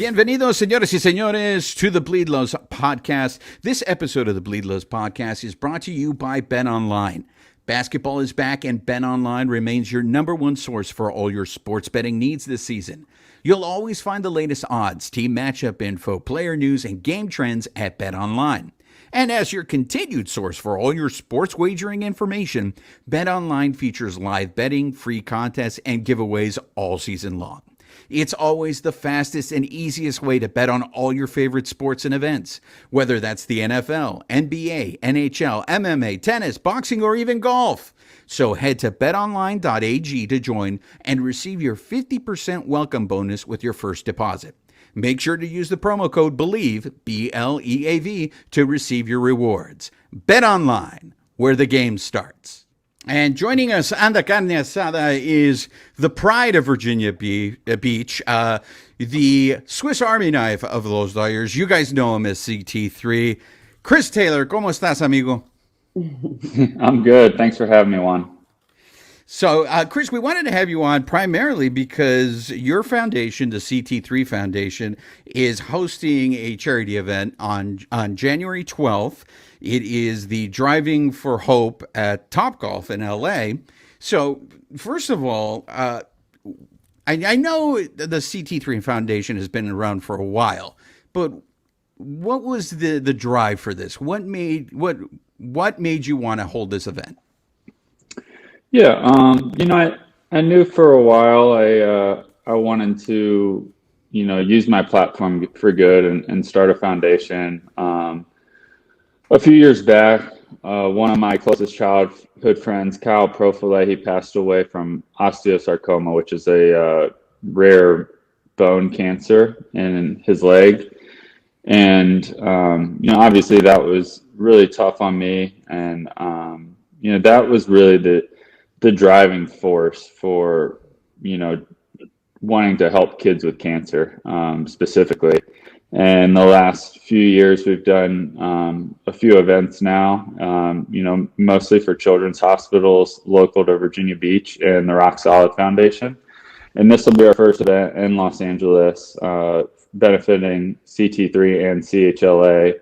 Bienvenidos, señores y señores, to the Bleed Lows podcast. This episode of the Bleed Lows podcast is brought to you by BetOnline. Basketball is back, and BetOnline remains your number one source for all your sports betting needs this season. You'll always find the latest odds, team matchup info, player news, and game trends at BetOnline. And as your continued source for all your sports wagering information, BetOnline features live betting, free contests, and giveaways all season long. It's always the fastest and easiest way to bet on all your favorite sports and events, whether that's the NFL, NBA, NHL, MMA, tennis, boxing, or even golf. So head to betonline.ag to join and receive your 50% welcome bonus with your first deposit. Make sure to use the promo code BELIEVE, B-L-E-A-V, to receive your rewards. BetOnline, where the game starts. And joining us on the carne asada is the pride of Virginia Beach, the Swiss Army knife of those lawyers. You guys know him as CT3. Chris Taylor, ¿cómo estás, amigo? I'm good. Thanks for having me on. So, Chris, we wanted to have you on primarily because your foundation, the CT3 Foundation, is hosting a charity event on January 12th. It is the Driving for Hope at Topgolf in LA. So, first of all, I know the CT3 Foundation has been around for a while, but what was the drive for this? What made you want to hold this event? Yeah, I knew for a while I wanted to, use my platform for good and start a foundation. A few years back, one of my closest childhood friends, Kyle Profile, he passed away from osteosarcoma, which is a rare bone cancer in his leg. And, obviously that was really tough on me. And, that was really the driving force for, wanting to help kids with cancer, specifically. And the last few years, we've done a few events now, mostly for children's hospitals local to Virginia Beach and the Rock Solid Foundation. And this will be our first event in Los Angeles, benefiting CT3 and CHLA.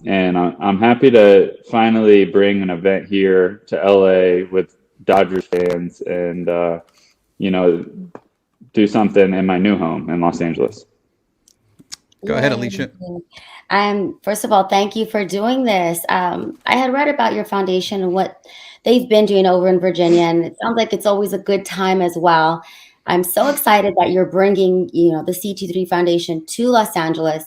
And I'm happy to finally bring an event here to LA with Dodgers fans and, do something in my new home in Los Angeles. Go ahead, Alicia. First of all, thank you for doing this. I had read about your foundation and what they've been doing over in Virginia, and it sounds like it's always a good time as well. I'm so excited that you're bringing, the CT3 Foundation to Los Angeles,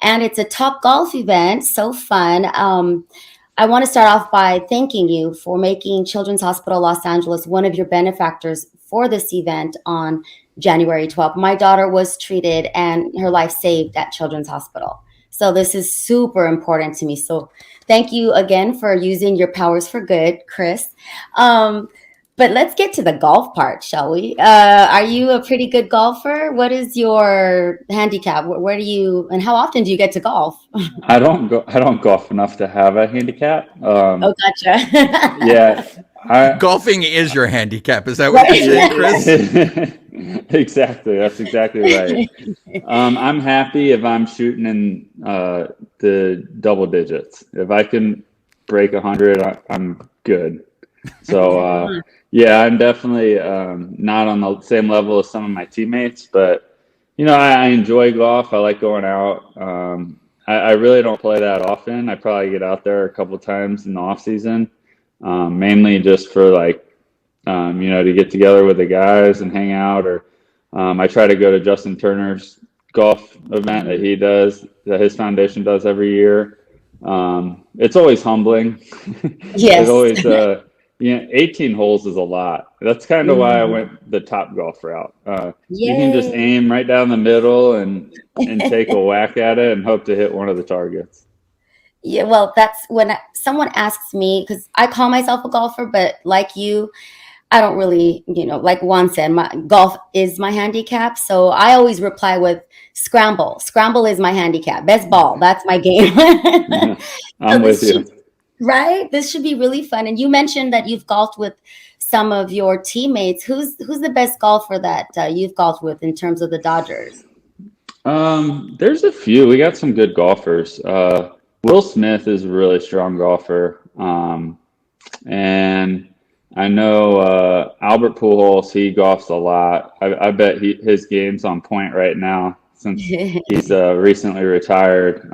and it's a Topgolf event. So fun. I want to start off by thanking you for making Children's Hospital Los Angeles one of your benefactors for this event on January 12th. My daughter was treated and her life saved at Children's Hospital. So this is super important to me. So thank you again for using your powers for good, Chris. But let's get to the golf part, shall we? Are you a pretty good golfer? What is your handicap? Where do you, and how often do you get to golf? I don't golf enough to have a handicap. Gotcha. Yeah. Golfing is your handicap. Is that what you're saying, Chris? Exactly. That's exactly right. I'm happy if I'm shooting in the double digits. If I can break 100, I'm good. So, yeah, I'm definitely not on the same level as some of my teammates, but, I enjoy golf. I like going out. I really don't play that often. I probably get out there a couple of times in the off season, mainly just for to get together with the guys and hang out, or I try to go to Justin Turner's golf event that his foundation does every year. It's always humbling. Yes. It's always, 18 holes is a lot. That's kind of why I went the Topgolf route. You can just aim right down the middle and take a whack at it and hope to hit one of the targets. Yeah, well, that's when someone asks me, because I call myself a golfer, but like you, I don't really, like Juan said, golf is my handicap. So I always reply with scramble. Scramble is my handicap. Best ball. That's my game. I'm with you. Right? This should be really fun. And you mentioned that you've golfed with some of your teammates. Who's the best golfer that you've golfed with in terms of the Dodgers? There's a few. We got some good golfers. Will Smith is a really strong golfer. And I know Albert Pujols, he golfs a lot. I bet his game's on point right now since he's recently retired.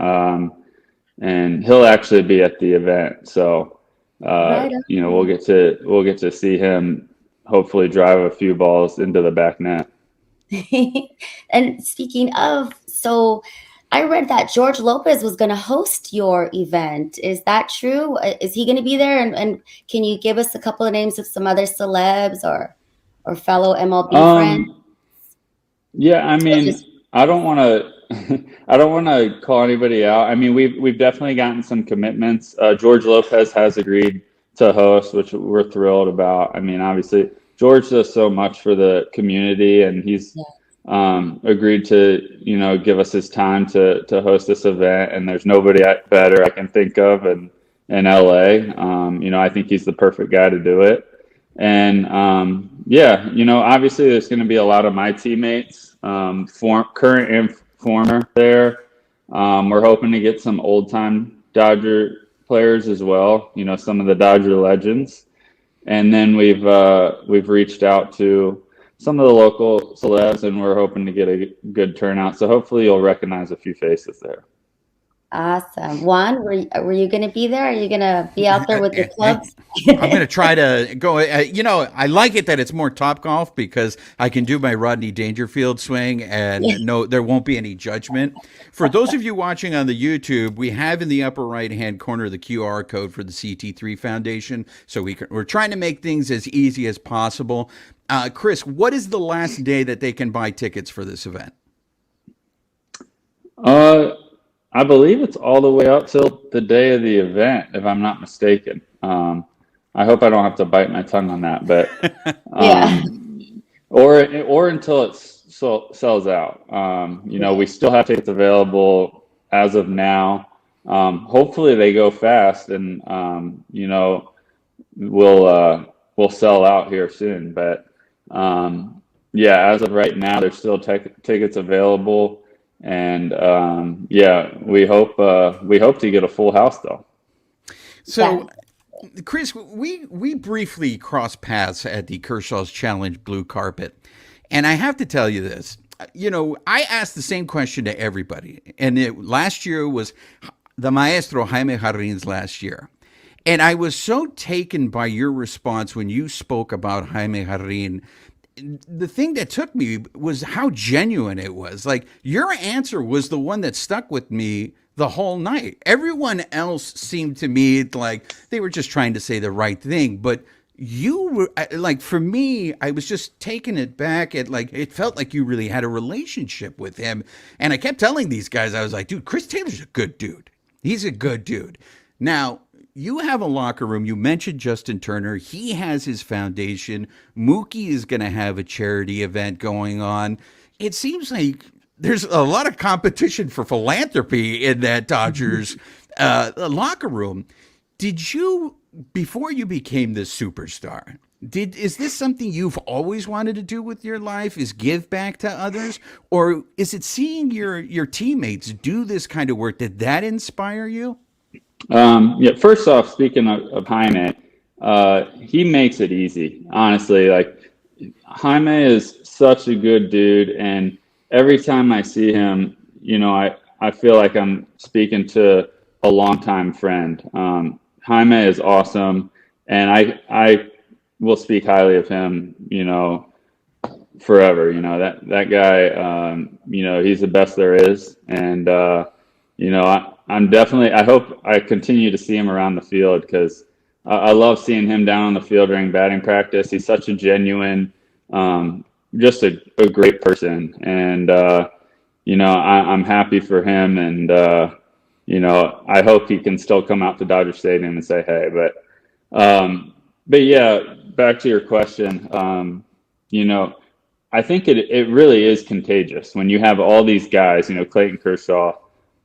And he'll actually be at the event. So, Right we'll get to see him hopefully drive a few balls into the back net. on. And speaking of, so I read that George Lopez was going to host your event. Is that true? Is he going to be there? And can you give us a couple of names of some other celebs or fellow MLB friends? Um, Yeah, I Or mean, just I don't want to, I don't want to call anybody out. I mean, we've definitely gotten some commitments. George Lopez has agreed to host, which we're thrilled about. I mean, obviously, George does so much for the community, and he's yeah. agreed to, give us his time to host this event. And there's nobody better I can think of in LA. I think he's the perfect guy to do it. And yeah, obviously there's going to be a lot of my teammates, current and former there. We're hoping to get some old time Dodger players as well. Some of the Dodger legends. And then we've reached out to some of the local celebs, and we're hoping to get a good turnout. So hopefully you'll recognize a few faces there. Awesome. Juan, were you going to be there? Are you going to be out there with your clubs? I'm going to try to go. I like it that it's more Top Golf because I can do my Rodney Dangerfield swing and no, there won't be any judgment. For those of you watching on the YouTube, we have in the upper right-hand corner the QR code for the CT3 Foundation. So we're trying to make things as easy as possible. Chris, what is the last day that they can buy tickets for this event? Uh, I believe it's all the way up till the day of the event, if I'm not mistaken. I hope I don't have to bite my tongue on that, but Yeah. or until it sells out. We still have tickets available as of now. Hopefully they go fast, and we'll sell out here soon. But yeah, as of right now, there's still tickets available. And yeah, we hope to get a full house though. So, Yeah. Chris, we briefly crossed paths at the Kershaw's Challenge blue carpet, and I have to tell you this. I asked the same question to everybody, and last year was the Maestro Jaime Jarrin's last year. And I was so taken by your response when you spoke about Jaime Jarrin. The thing that took me was how genuine it was. Like your answer was the one that stuck with me the whole night. Everyone else seemed to me like they were just trying to say the right thing, but you were like, for me, I was just taking it back at like it felt like you really had a relationship with him. And I kept telling these guys, I was like, dude, Chris Taylor's a good dude. He's a good dude. Now, you have a locker room. You mentioned Justin Turner. He has his foundation. Mookie is going to have a charity event going on. It seems like there's a lot of competition for philanthropy in that Dodgers locker room. Did you, before you became this superstar, is this something you've always wanted to do with your life? Is give back to others, or is it seeing your teammates do this kind of work? Did that inspire you? Yeah, first off, speaking of Jaime, he makes it easy. Honestly, like Jaime is such a good dude, and every time I see him, I feel like I'm speaking to a longtime friend. Jaime is awesome, and I will speak highly of him, forever. That guy, he's the best there is, and I'm definitely. I hope I continue to see him around the field because I love seeing him down on the field during batting practice. He's such a genuine, just a great person, and I'm happy for him, and I hope he can still come out to Dodger Stadium and say hey. But yeah, back to your question. I think it really is contagious when you have all these guys. Clayton Kershaw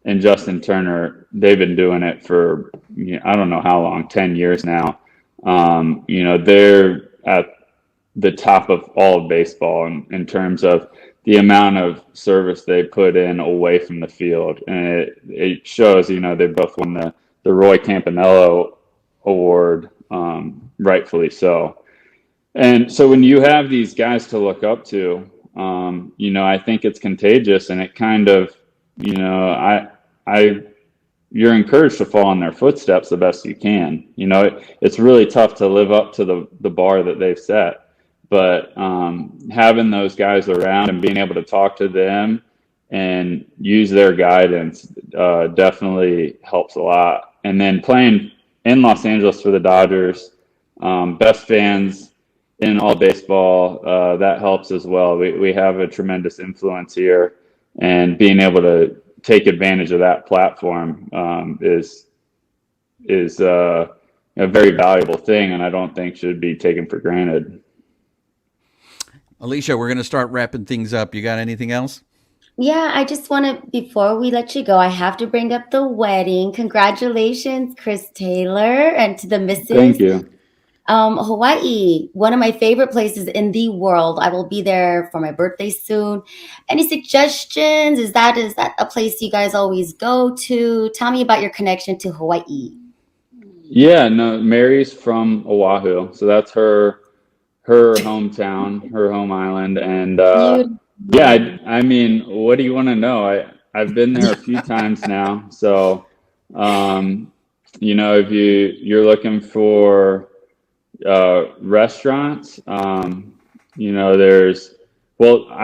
and Justin Turner, they've been doing it for, I don't know how long, 10 years now. They're at the top of all of baseball in terms of the amount of service they put in away from the field, and it shows. They both won the Roy Campanello Award, rightfully so. And so when you have these guys to look up to, I think it's contagious, and it kind of, you're encouraged to follow in their footsteps the best you can. It's really tough to live up to the bar that they've set, but having those guys around and being able to talk to them and use their guidance definitely helps a lot. And then playing in Los Angeles for the Dodgers, best fans in all baseball, that helps as well. We have a tremendous influence here, and being able to take advantage of that platform is a very valuable thing, and I don't think should be taken for granted. Alicia, we're going to start wrapping things up. You got anything else? Yeah, I just want to, before we let you go, I have to bring up the wedding. Congratulations, Chris Taylor, and to the missus. Thank you. Hawaii, one of my favorite places in the world. I will be there for my birthday soon. Any suggestions? Is that a place you guys always go to? Tell me about your connection to Hawaii. Yeah, no, Mary's from Oahu, so that's her hometown, her home island, and yeah, I mean, what do you want to know? I've been there a few times now, so if you're looking for restaurants, I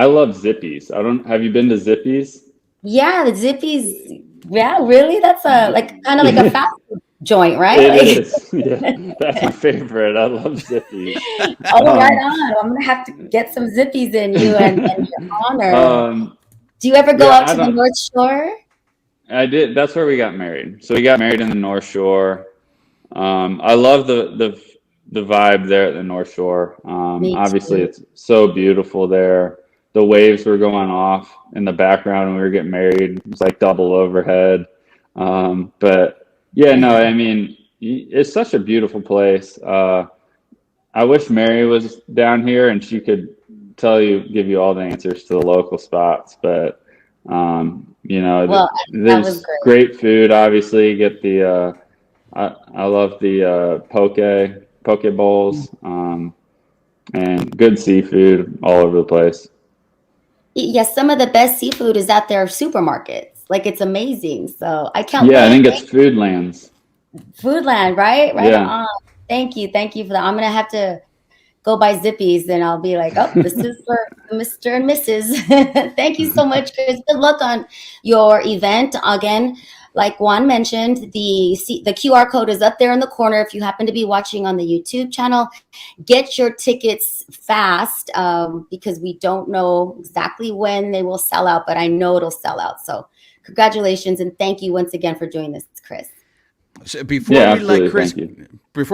love Zippy's. Have you been to Zippy's? Yeah, the Zippy's. Yeah, really? That's kind of like a fast food joint, right? It is. Yeah, that's my favorite. I love Zippy's. Oh, right on. I'm gonna have to get some Zippies in you and your honor. Do you ever go out to the North Shore? I did. That's where we got married. So we got married in the North Shore. I love the vibe there at the North Shore. Obviously, it's so beautiful there. The waves were going off in the background when we were getting married. It was like double overhead. But yeah, no, I mean, it's such a beautiful place. I wish Mary was down here and she could give you all the answers to the local spots. But there's great food. Obviously, you get the I love the poke bowls, and good seafood all over the place. Yes, some of the best seafood is at their supermarkets. Like, it's amazing. So I can't. Yeah, I think it's Foodlands. Foodland, right? Right yeah. on. Thank you for that. I'm gonna have to go buy Zippies, and I'll be like, oh, this is for Mr. and Mrs. Thank you so much, Chris. Good luck on your event. Again, like Juan mentioned, the QR code is up there in the corner. If you happen to be watching on the YouTube channel, get your tickets fast, because we don't know exactly when they will sell out, but I know it'll sell out. So congratulations, and thank you once again for doing this, Chris. So before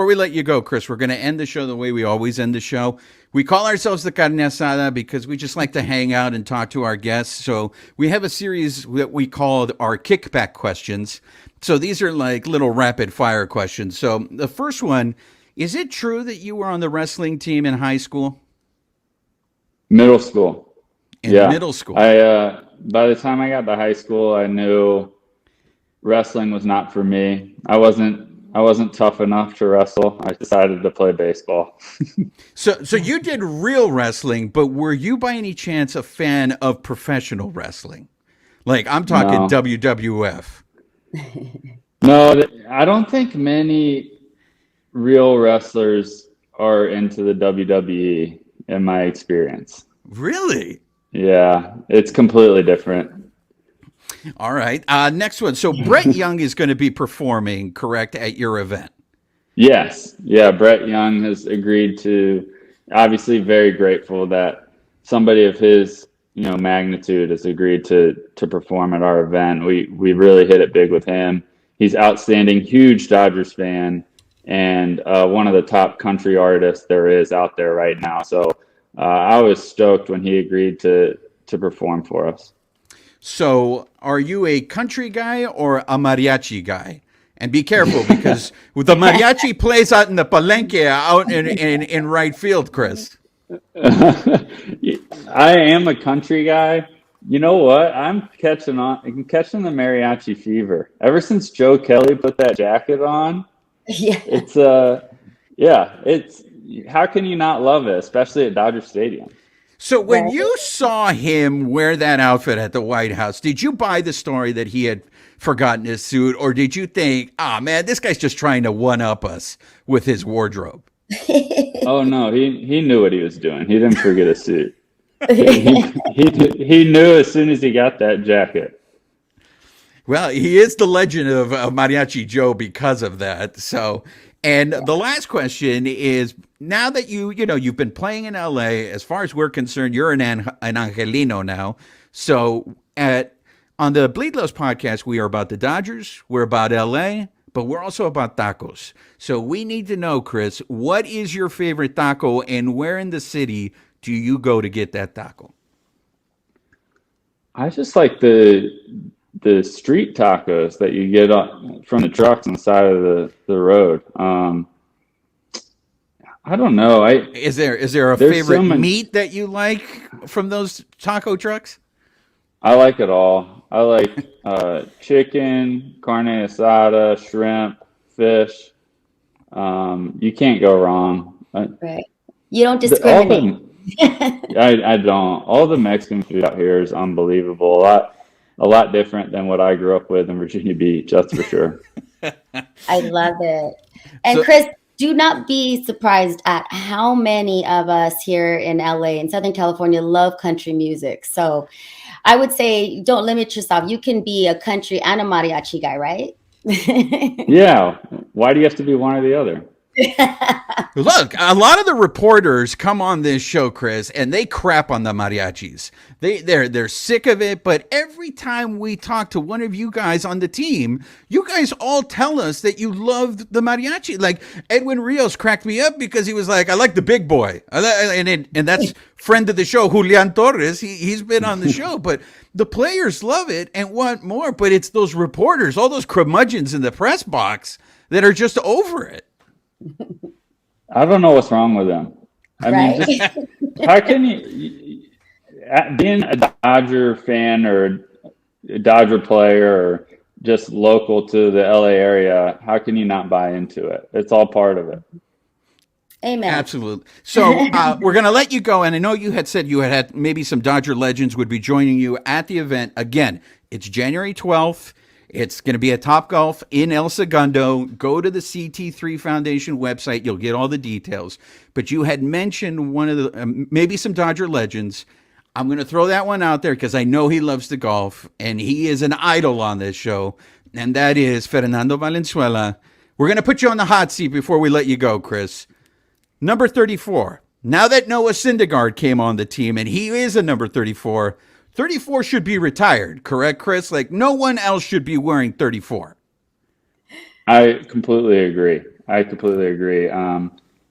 we let you go, Chris, we're going to end the show the way we always end the show. We call ourselves the Carne Asada because we just like to hang out and talk to our guests. So we have a series that we called our Kickback questions. So these are like little rapid fire questions. So the first one, is it true that you were on the wrestling team in high school? Middle school. Middle school. By the time I got to high school, I knew wrestling was not for me. I wasn't tough enough to wrestle. I decided to play baseball. So you did real wrestling, but were you by any chance a fan of professional wrestling? Like, I'm talking WWF. No, I don't think many real wrestlers are into the WWE in my experience. Really? Yeah, it's completely different. All right. Next one. So Brett Young is going to be performing, correct, at your event? Yes. Yeah, Brett Young has agreed to, obviously very grateful that somebody of his, magnitude has agreed to perform at our event. We really hit it big with him. He's outstanding, huge Dodgers fan, and one of the top country artists there is out there right now. So I was stoked when he agreed to perform for us. So are you a country guy or a mariachi guy? And be careful, because the mariachi plays out in the palenque out in right field, Chris. I am a country guy. You know what? I'm catching the mariachi fever. Ever since Joe Kelly put that jacket on, Yeah. it's yeah, it's how can you not love it, especially at Dodger Stadium? So when Right. you saw him wear that outfit at the White House, did you buy the story that he had forgotten his suit, or did you think, "Ah, man, this guy's just trying to one up us with his wardrobe"? Oh no, he knew what he was doing. He didn't forget a suit. He knew as soon as he got that jacket. Well, he is the legend of Mariachi Joe because of that. So, and the last question is: now that you've been playing in LA, as far as we're concerned, you're an Angelino now. So, at on the Bleed Lows podcast, we are about the Dodgers, we're about LA, but we're also about tacos. So, we need to know, Chris, what is your favorite taco, and where in the city do you go to get that taco? I just like the street tacos that you get from the trucks on the side of the road. I don't know. I Is there a There's so favorite many. meat that you like from those taco trucks? I like it all. I like chicken, carne asada, shrimp, fish. You can't go wrong. Right. You don't All discriminate. the I don't. All the Mexican food out here is unbelievable. A lot different than what I grew up with in Virginia Beach. That's for sure. I love it. And So Chris, do not be surprised at how many of us here in LA and Southern California love country music. So I would say don't limit yourself. You can be a country and a mariachi guy, right? Yeah. Why do you have to be one or the other? look, a lot of the reporters come on this show, Chris, and they crap on the mariachis. They're sick of it. But every time we talk to one of you guys on the team, you guys all tell us that you love the mariachi. Like Edwin Rios cracked me up because he was like, "I like the big boy," and that's friend of the show, Julian Torres. He's been on the show, but the players love it and want more. But it's those reporters, all those curmudgeons in the press box that are just over it. I don't know what's wrong with them. I mean, Right? just how can being a Dodger fan or a Dodger player or just local to the LA area, how can you not buy into it? It's all part of it. Amen. Absolutely. So we're going to let you go. And I know you had said you had maybe some Dodger legends would be joining you at the event. Again, it's January 12th. It's going to be at Top Golf in El Segundo. Go to the CT3 Foundation website. You'll get all the details. But you had mentioned one of the, maybe some Dodger legends. I'm going to throw that one out there because I know he loves to golf and he is an idol on this show. And that is Fernando Valenzuela. We're going to put you on the hot seat before we let you go, Chris. Number 34. Now that Noah Syndergaard came on the team and he is a number 34, 34 should be retired, correct, Chris? Like no one else should be wearing 34. I completely agree.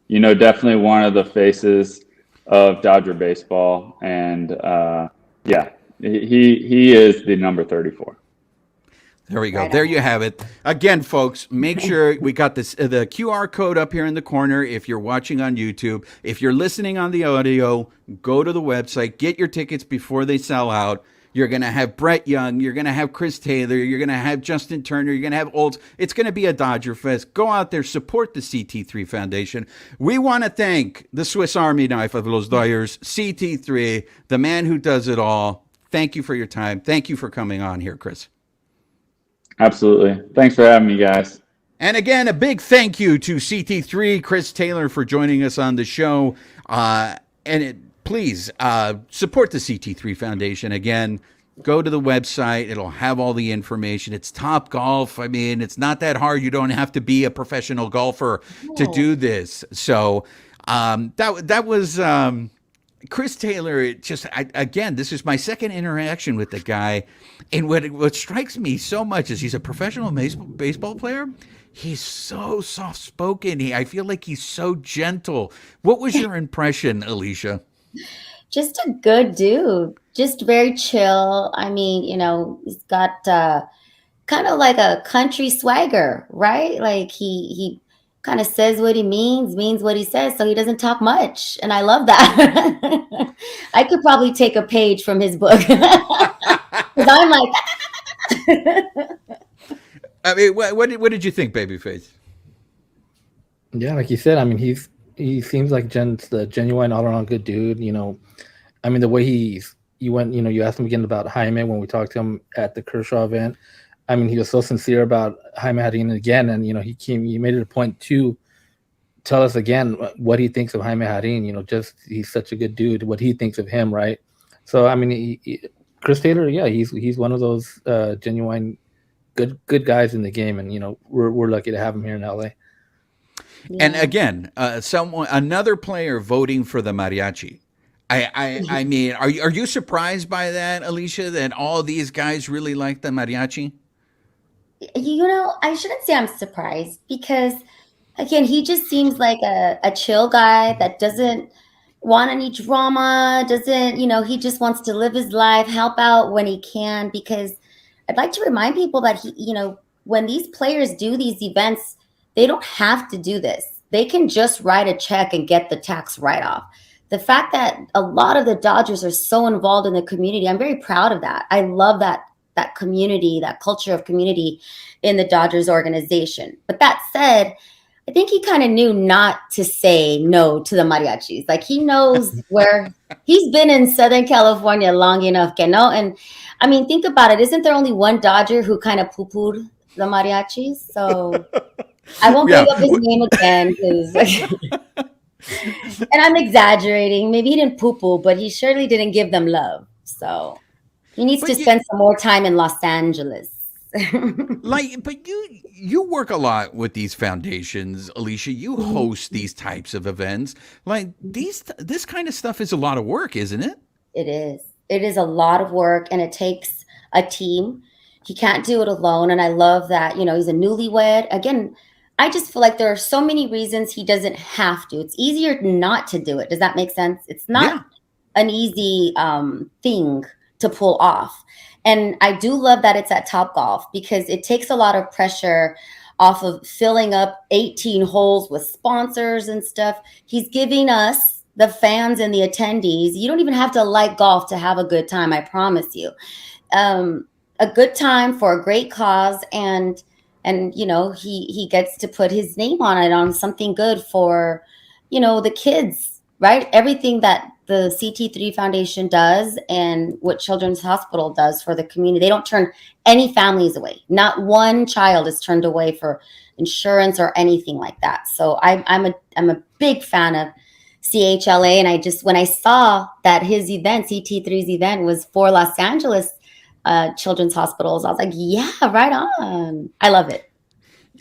Definitely one of the faces of Dodger baseball, and yeah, he is the number 34. There we go. Right There on. you have it. Again, folks, make sure we got this the QR code up here in the corner if you're watching on YouTube. If you're listening on the audio, go to the website, get your tickets before they sell out. You're going to have Brett Young. You're going to have Chris Taylor. You're going to have Justin Turner. You're going to have Olds. It's going to be a Dodger Fest. Go out there, support the CT3 Foundation. We want to thank the Swiss Army knife of Los Dodgers, CT3, the man who does it all. Thank you for your time. Thank you for coming on here, Chris. Absolutely. Thanks for having me, guys. And again, a big thank you to CT3, Chris Taylor, for joining us on the show. Please support the CT3 Foundation. Again, go to the website. It'll have all the information. It's Top Golf. I mean, it's not that hard. You don't have to be a professional golfer to do this. So that was Chris Taylor. Again, this is my second interaction with the guy. And what strikes me so much is he's a professional baseball player. He's so soft-spoken. I feel like he's so gentle. What was your impression, Alicia? Just a good dude. Just very chill. I mean, he's got kind of like a country swagger, right? Like kind of says what he means what he says, so he doesn't talk much. And I love that. I could probably take a page from his book. Because I'm like, I mean, what did you think, Babyface? Yeah, like you said, I mean, he seems like the genuine all around good dude. You know, I mean, the way you went, you know, you asked him again about Jaime when we talked to him at the Kershaw event. I mean, he was so sincere about Jaime Harin again, and you know, he made it a point to tell us again what he thinks of Jaime Harin. You know, just he's such a good dude. What he thinks of him, right? So I mean, Chris Taylor, yeah, he's one of those genuine good guys in the game, and you know, we're lucky to have him here in LA. yeah. And again, another player voting for the Mariachi. I mean, are you surprised by that, Alicia? That all these guys really like the Mariachi? You know, I shouldn't say I'm surprised because, again, he just seems like a chill guy that doesn't want any drama, doesn't, you know, he just wants to live his life, help out when he can. Because I'd like to remind people that you know, when these players do these events, they don't have to do this. They can just write a check and get the tax write off. The fact that a lot of the Dodgers are so involved in the community, I'm very proud of that. I love that community, that culture of community in the Dodgers organization. But that said, I think he kind of knew not to say no to the mariachis. Like he knows where he's been in Southern California long enough, que no? And I mean, think about it. Isn't there only one Dodger who kind of poo-pooed the mariachis? So I won't bring up his name again. And I'm exaggerating. Maybe he didn't poo-poo, but he surely didn't give them love. So he needs to spend some more time in Los Angeles. But you work a lot with these foundations, Alicia. You host these types of events. Like this kind of stuff is a lot of work, isn't it? It is. It is a lot of work, and it takes a team. He can't do it alone. And I love that, you know, he's a newlywed. Again, I just feel like there are so many reasons he doesn't have to. It's easier not to do it. Does that make sense? It's not an easy thing to pull off. And I do love that it's at Topgolf because it takes a lot of pressure off of filling up 18 holes with sponsors and stuff. He's giving us, the fans and the attendees, you don't even have to like golf to have a good time, I promise you. A good time for a great cause, and you know, he gets to put his name on it, on something good for, you know, the kids, right? Everything that the CT3 Foundation does and what Children's Hospital does for the community. They don't turn any families away. Not one child is turned away for insurance or anything like that. So I'm a big fan of CHLA. And when I saw that his event, CT3's event, was for Los Angeles Children's Hospitals, I was like, yeah, right on. I love it.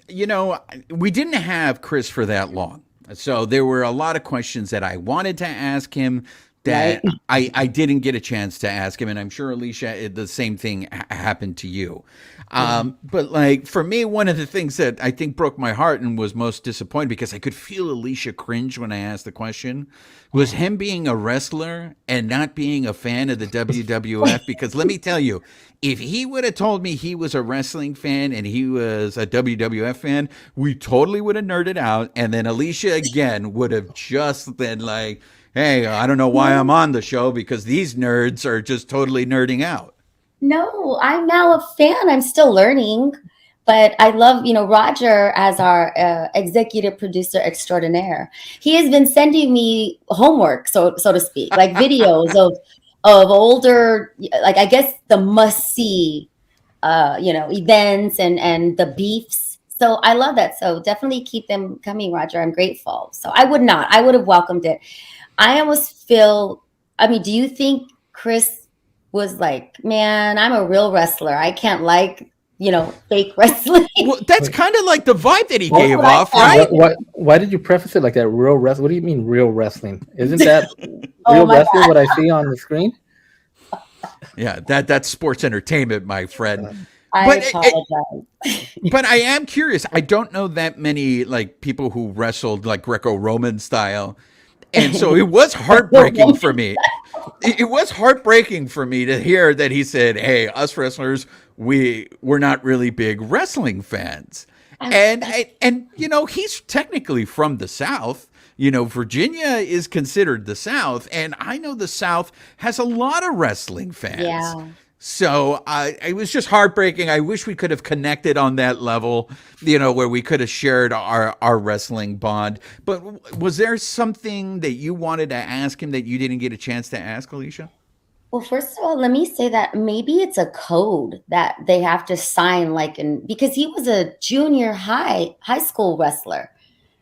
You know, we didn't have Chris for that long. So there were a lot of questions that I wanted to ask him that I didn't get a chance to ask him. And I'm sure, Alicia, the same thing happened to you. But like for me, one of the things that I think broke my heart and was most disappointed because I could feel Alicia cringe when I asked the question was him being a wrestler and not being a fan of the WWF. Because let me tell you, if he would have told me he was a wrestling fan and he was a WWF fan, we totally would have nerded out. And then Alicia again would have just been like, hey, I don't know why I'm on the show because these nerds are just totally nerding out. No, I'm now a fan. I'm still learning, but I love, you know, Roger as our executive producer extraordinaire. He has been sending me homework, so to speak, like videos of older, like I guess the must see, you know, events and the beefs. So I love that. So definitely keep them coming, Roger. I'm grateful. So I would have welcomed it. I almost feel, I mean, do you think Chris was like, man, I'm a real wrestler. I can't like, you know, fake wrestling. Well, that's kind of like the vibe that he gave off, right? Why did you preface it like that? Real wrestling? What do you mean real wrestling? Isn't that real wrestling what I see on the screen? Yeah, that's sports entertainment, my friend. I apologize. But I am curious. I don't know that many like people who wrestled like Greco-Roman style. And so it was heartbreaking for me. It was heartbreaking for me to hear that he said, hey, us wrestlers, we're not really big wrestling fans. And you know, he's technically from the South. You know, Virginia is considered the South, and I know the South has a lot of wrestling fans. Yeah. So it was just heartbreaking. I wish we could have connected on that level, you know, where we could have shared our wrestling bond. But was there something that you wanted to ask him that you didn't get a chance to ask, Alicia? Well, first of all, let me say that maybe it's a code that they have to sign, because he was a junior high school wrestler.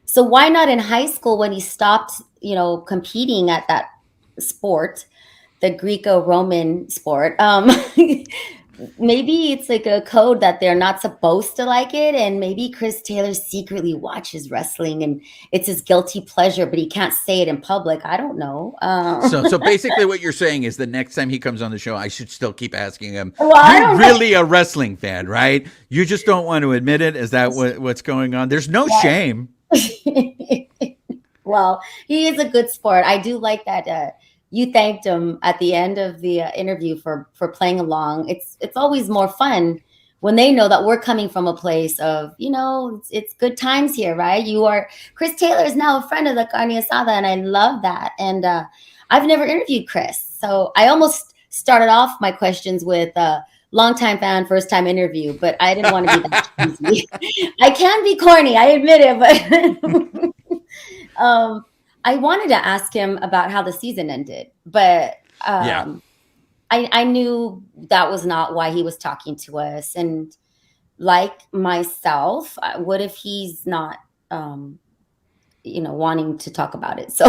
So why not in high school when he stopped, competing at that sport, the Greco-Roman sport? Maybe it's like a code that they're not supposed to like it, and maybe Chris Taylor secretly watches wrestling and it's his guilty pleasure, but he can't say it in public. I don't know. So basically, what you're saying is the next time he comes on the show, I should still keep asking him. Well, You're really a wrestling fan, right? You just don't want to admit it. Is that what's going on? There's no shame. Well, he is a good sport. I do like that. You thanked him at the end of the interview for playing along. It's always more fun when they know that we're coming from a place of, it's good times here, right? Chris Taylor is now a friend of the Carne Asada, and I love that. And I've never interviewed Chris, so I almost started off my questions with longtime fan, first time interview, but I didn't want to be that cheesy. I can be corny, I admit it, but I wanted to ask him about how the season ended, but I knew that was not why he was talking to us. And like myself, what if he's not, wanting to talk about it? So,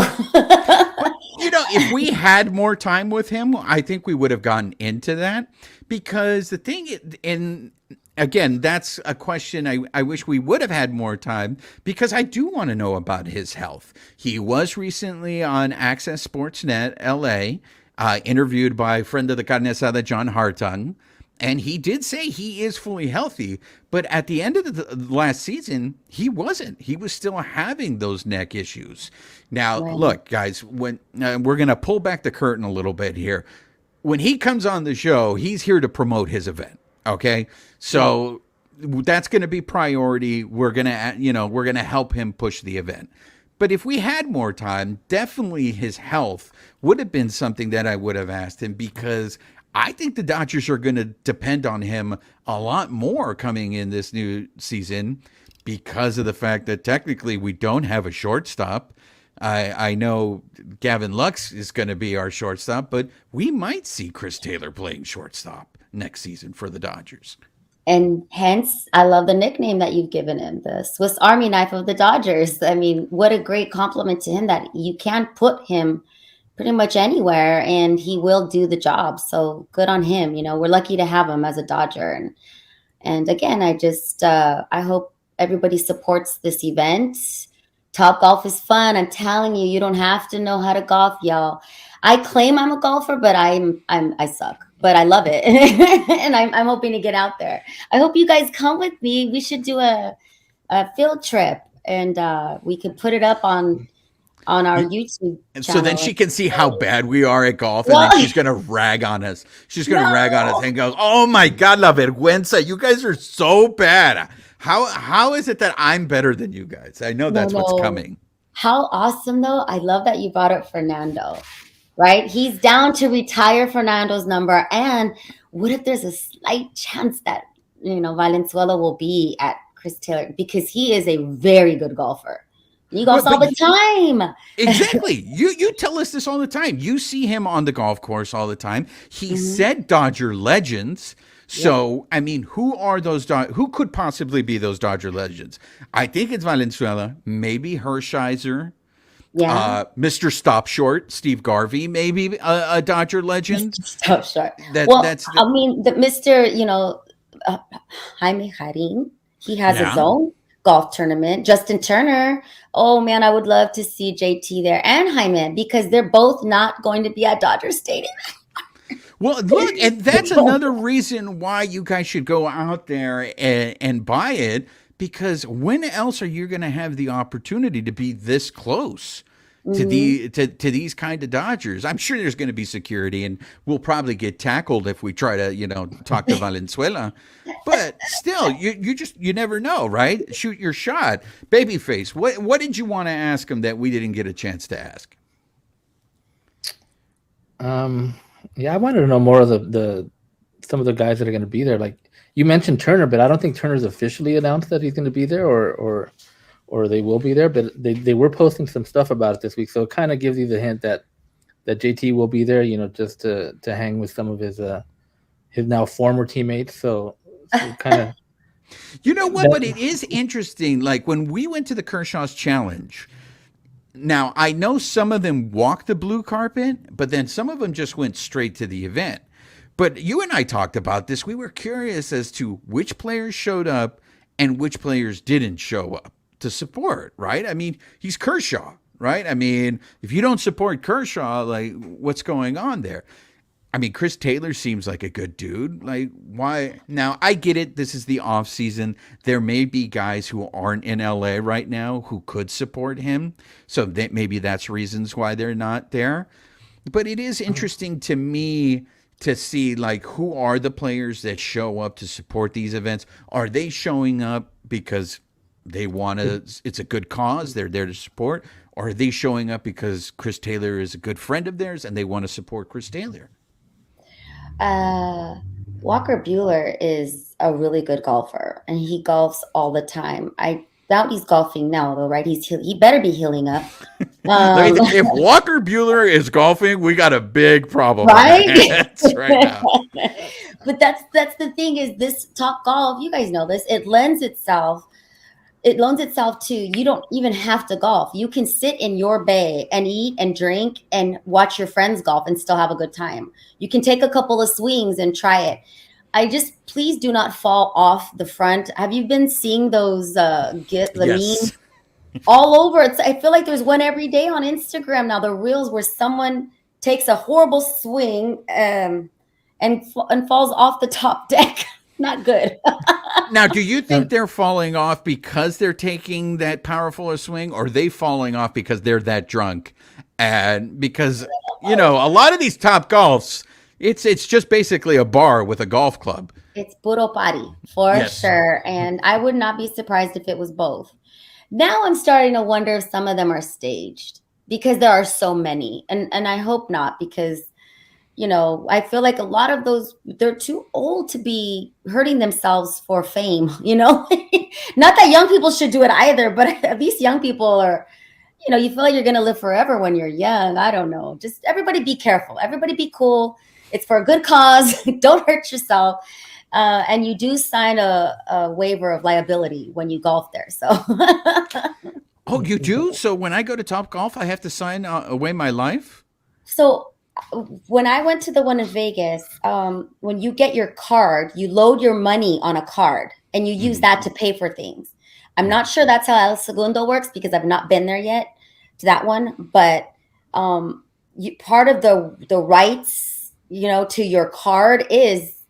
if we had more time with him, I think we would have gotten into that, because the thing, and again, that's a question I wish we would have had more time, because I do want to know about his health. He was recently on Access Sportsnet LA, interviewed by a friend of the Carne Asada, John Hartung, and he did say he is fully healthy. But at the end of the last season, he wasn't. He was still having those neck issues. Now, Look, guys, when we're going to pull back the curtain a little bit here. When he comes on the show, he's here to promote his event. Okay, so that's going to be priority. We're going to help him push the event. But if we had more time, definitely his health would have been something that I would have asked him, because I think the Dodgers are going to depend on him a lot more coming in this new season, because of the fact that technically we don't have a shortstop. I know Gavin Lux is going to be our shortstop, but we might see Chris Taylor playing shortstop next season for the Dodgers. And hence, I love the nickname that you've given him, the Swiss Army knife of the Dodgers. I mean, what a great compliment to him, that you can put him pretty much anywhere and he will do the job. So good on him. We're lucky to have him as a Dodger. And again, I hope everybody supports this event. Top Golf is fun. I'm telling you, you don't have to know how to golf, y'all. I claim I'm a golfer, but I suck. But I love it, and I'm hoping to get out there. I hope you guys come with me. We should do a field trip, and we could put it up on our YouTube channel. So then she can see how bad we are at golf, and then she's going to rag on us. She's going to rag on us and go, "Oh my God, la vergüenza! You guys are so bad. How is it that I'm better than you guys?" I know that's what's coming. How awesome, though. I love that you brought up Fernando. Right? He's down to retire Fernando's number. And what if there's a slight chance that, Valenzuela will be at Chris Taylor, because he is a very good golfer. He golfs all the time. Exactly. You tell us this all the time. You see him on the golf course all the time. He said Dodger legends. So, I mean, who are those? Who could possibly be those Dodger legends? I think it's Valenzuela, maybe Hershiser. Yeah. Mr. Stop Short, Steve Garvey, maybe a Dodger legend. Stop Short. The Mr. Jaime Jarin, he has his own golf tournament. Justin Turner. Oh man, I would love to see JT there and Jaime, because they're both not going to be at Dodger Stadium. Well, look, and that's another reason why you guys should go out there and buy it. Because when else are you going to have the opportunity to be this close? to these kind of Dodgers. I'm sure there's going to be security, and we'll probably get tackled if we try to, talk to Valenzuela. But still, you never know, right? Shoot your shot. Babyface, what did you want to ask him that we didn't get a chance to ask? Yeah, I wanted to know more of the some of the guys that are going to be there. Like you mentioned Turner, but I don't think Turner's officially announced that he's going to be there, or they will be there. But they were posting some stuff about it this week, so it kind of gives you the hint that JT will be there. Just to hang with some of his now former teammates. So kind of. You know what? But it is interesting. Like when we went to the Kershaw's Challenge. Now, I know some of them walked the blue carpet, but then some of them just went straight to the event. But you and I talked about this. We were curious as to which players showed up and which players didn't show up to support, right? I mean, he's Kershaw, right? I mean, if you don't support Kershaw, like, what's going on there? I mean, Chris Taylor seems like a good dude. Like, why? Now, I get it. This is the off season. There may be guys who aren't in LA right now who could support him. So maybe that's reasons why they're not there. But it is interesting to me to see, like, who are the players that show up to support these events? Are they showing up because they want to, it's a good cause, they're there to support? Or are they showing up because Chris Taylor is a good friend of theirs and they want to support Chris Taylor? Walker Buehler is a really good golfer, and he golfs all the time. I doubt he's golfing now, though, right? He better be healing up. If Walker Buehler is golfing, we got a big problem, right? Right now. But that's the thing is this Top Golf. You guys know this. It lends itself to, you don't even have to golf. You can sit in your bay and eat and drink and watch your friends golf and still have a good time. You can take a couple of swings and try it. Please do not fall off the front. Have you been seeing those memes all over? I feel like there's one every day on Instagram now, the reels where someone takes a horrible swing and falls off the top deck. Not good. Now, do you think they're falling off because they're taking that powerful a swing, or are they falling off because they're that drunk? And because, a lot of these Top Golfs, it's just basically a bar with a golf club. It's puro party, for sure. And I would not be surprised if it was both. Now I'm starting to wonder if some of them are staged because there are so many. And I hope not, because I feel like a lot of those, they're too old to be hurting themselves for fame, Not that young people should do it either, but at least young people are, you feel like you're going to live forever when you're young. I don't know. Just everybody be careful. Everybody be cool. It's for a good cause. Don't hurt yourself. And you do sign a waiver of liability when you golf there. So. Oh, you do? So when I go to Top Golf, I have to sign away my life? So when I went to the one in Vegas, when you get your card, you load your money on a card and you use that to pay for things. I'm not sure that's how El Segundo works because I've not been there yet to that one. But part of the rights, to your card is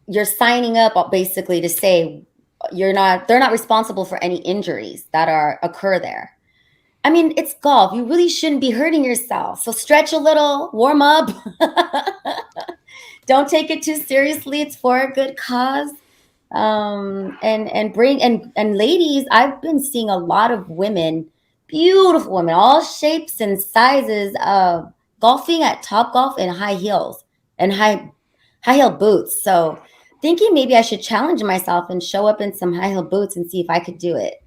you're signing up basically to say they're not responsible for any injuries that occur there. I mean, it's golf. You really shouldn't be hurting yourself. So stretch a little, warm up. Don't take it too seriously. It's for a good cause. And ladies, I've been seeing a lot of women, beautiful women, all shapes and sizes, golfing at Top Golf in high heels and high heel boots. So thinking maybe I should challenge myself and show up in some high heel boots and see if I could do it.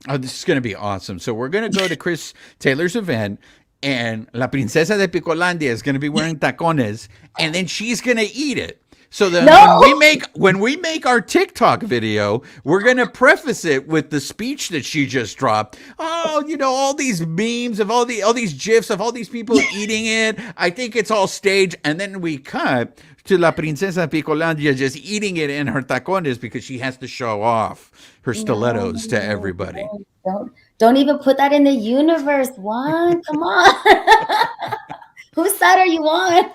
Oh, this is going to be awesome. So we're going to go to Chris Taylor's event, and La Princesa de Picolandia is going to be wearing tacones, and then she's going to eat it. So when we make our TikTok video, we're going to preface it with the speech that she just dropped. Oh, all these memes of all these GIFs of all these people eating it. I think it's all staged. And then we cut to La Princesa Picolandia just eating it in her tacones because she has to show off her stilettos to everybody. Don't even put that in the universe, Juan. Come on. Whose side are you on?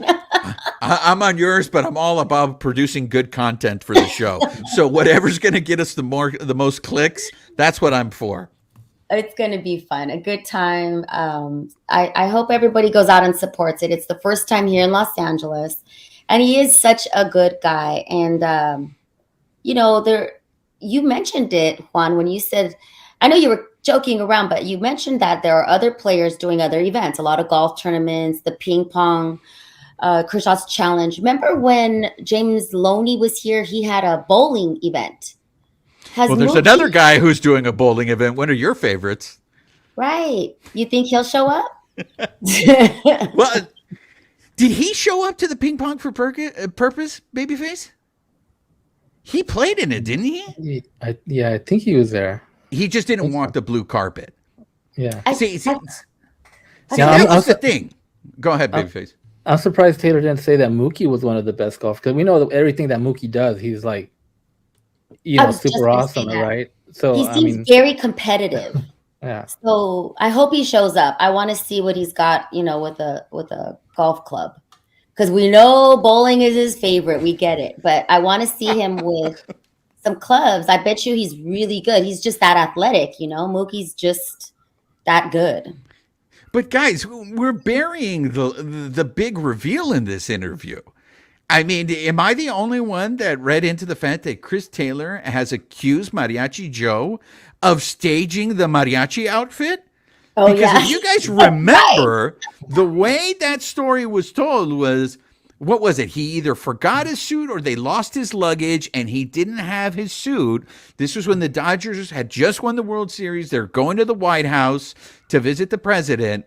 I'm on yours, but I'm all about producing good content for the show. So whatever's going to get us the most clicks, that's what I'm for. It's going to be fun, a good time. I hope everybody goes out and supports it. It's the first time here in Los Angeles, and he is such a good guy. And you mentioned it, Juan, when you said, I know you were joking around, but you mentioned that there are other players doing other events, a lot of golf tournaments, the ping pong, Kershaw's Challenge. Remember when James Loney was here? He had a bowling event. Well, there's another guy who's doing a bowling event. One of your favorites. Right. You think he'll show up? Well, did he show up to the ping pong for purpose, Babyface? He played in it, didn't he? I think he was there. He just didn't walk the blue carpet. Yeah. See, that was the thing. Go ahead, Babyface. I'm surprised Taylor didn't say that Mookie was one of the best golf, because we know that everything that Mookie does, he's like, super awesome, right? So he seems very competitive. Yeah. So I hope he shows up. I want to see what he's got, with a golf club, because we know bowling is his favorite. We get it, but I want to see him with some clubs. I bet you he's really good. He's just that athletic, Mookie's just that good. But guys, we're burying the big reveal in this interview. I mean, am I the only one that read into the fact that Chris Taylor has accused Mariachi Joe of staging the mariachi outfit? Oh, because if you guys remember, the way that story was told was, what was it? He either forgot his suit or they lost his luggage and he didn't have his suit. This was when the Dodgers had just won the World Series. They're going to the White House to visit the president.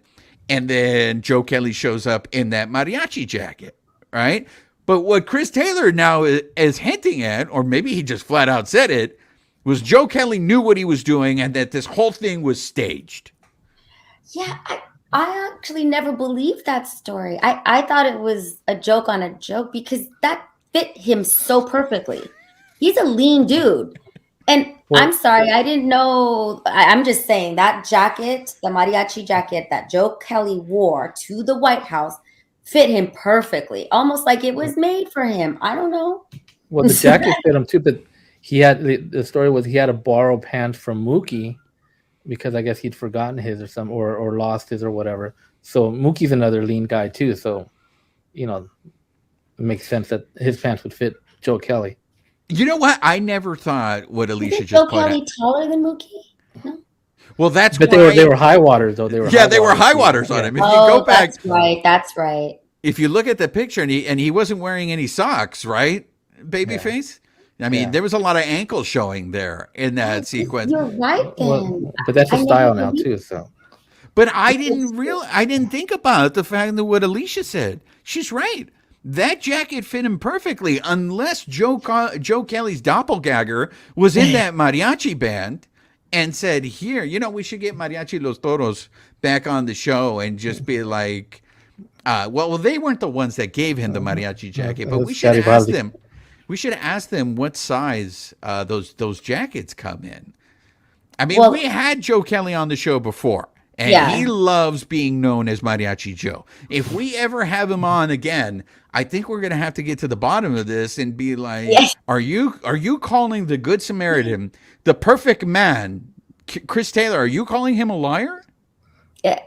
And then Joe Kelly shows up in that mariachi jacket, right? But what Chris Taylor now is hinting at, or maybe he just flat out said it, was Joe Kelly knew what he was doing and that this whole thing was staged. Yeah, I actually never believed that story. I thought it was a joke on a joke, because that fit him so perfectly. He's a lean dude. And I'm sorry, I didn't know. I'm just saying that jacket, the mariachi jacket that Joe Kelly wore to the White House, fit him perfectly, almost like it was made for him. I don't know. Well, the jacket fit him too, but the story was he had to borrow pants from Mookie because I guess he'd forgotten his or some or lost his or whatever. So Mookie's another lean guy too. So, it makes sense that his pants would fit Joe Kelly. You know what? I never thought what Alicia just Joe put Kelly taller than Mookie? No. Well, that's but why they were high waters though. They were high waters on him. If you go back, that's right. If you look at the picture, and he wasn't wearing any socks, right, Babyface? I mean, there was a lot of ankles showing there in that sequence. You're right, then. Well, but that's a style now too. So, but I didn't think about the fact that what Alicia said. She's right. That jacket fit him perfectly, unless Joe Kelly's doppelganger was in that mariachi band and said, "Here, we should get Mariachi Los Toros back on the show and just be like." Well, they weren't the ones that gave him the mariachi jacket, but we should ask them. We should ask them what size those jackets come in. I mean, we had Joe Kelly on the show before, and he loves being known as Mariachi Joe. If we ever have him on again, I think we're going to have to get to the bottom of this and be like, are you calling the Good Samaritan, the perfect man, Chris Taylor? Are you calling him a liar? Yeah.